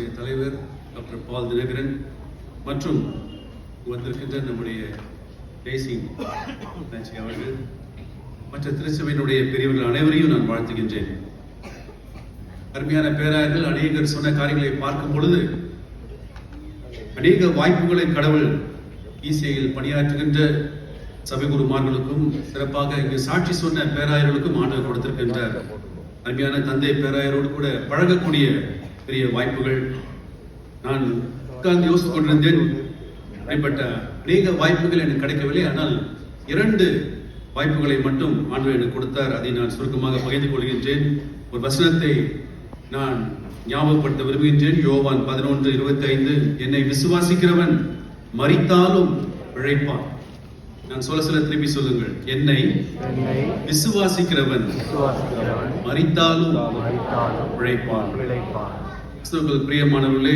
நம்முடைய தலைவர் டாக்டர் பால் தினகரன் மற்றும் வந்திருக்கின்ற நம்முடைய தேசிங் அவர்கள் மற்ற திருச்சபையினுடைய பெரியவர்கள் அனைவரையும் நான் வாழ்த்துகின்றேன். அருமையான பேராயர்கள் அநேகர் சொன்ன காரியங்களை பார்க்கும் பொழுது அநேக வாய்ப்புகளை கடவுள் ஈசிஐயில் பணியாற்றுகின்ற சபை குருமார்களுக்கும் சிறப்பாக இங்கு சாட்சி சொன்ன பேராயர்களுக்கும் ஆண்டவர் கொடுத்திருக்கின்றார். அருமையான தந்தை பேராயரோடு கூட பழகக்கூடிய பெரிய வாய்ப்புகள். நான் உட்கார்ந்து யோசித்துக் கொண்டிருந்தேன், அப்படிப்பட்ட அநேக வாய்ப்புகள் எனக்கு கிடைக்கவில்லை. ஆனால் 2 வாய்ப்புகளை மட்டும் ஆண்டவர் எனக்கு கொடுத்தார். அதை நான் சுருக்கமாக பகிர்ந்து கொள்கின்றேன். ஒரு வசனத்தை நான் ஞாபகப்படுத்த விரும்புகின்றேன். யோவான் 11:25, என்னை விசுவாசிக்கிறவன் மரித்தாலும் பிழைப்பான். நான் சொல்ல திருப்பி சொல்லுங்கள். என்னை விசுவாசிக்கிறவன் மரித்தாலும் பிழைப்பான். பிரியமானவர்களே,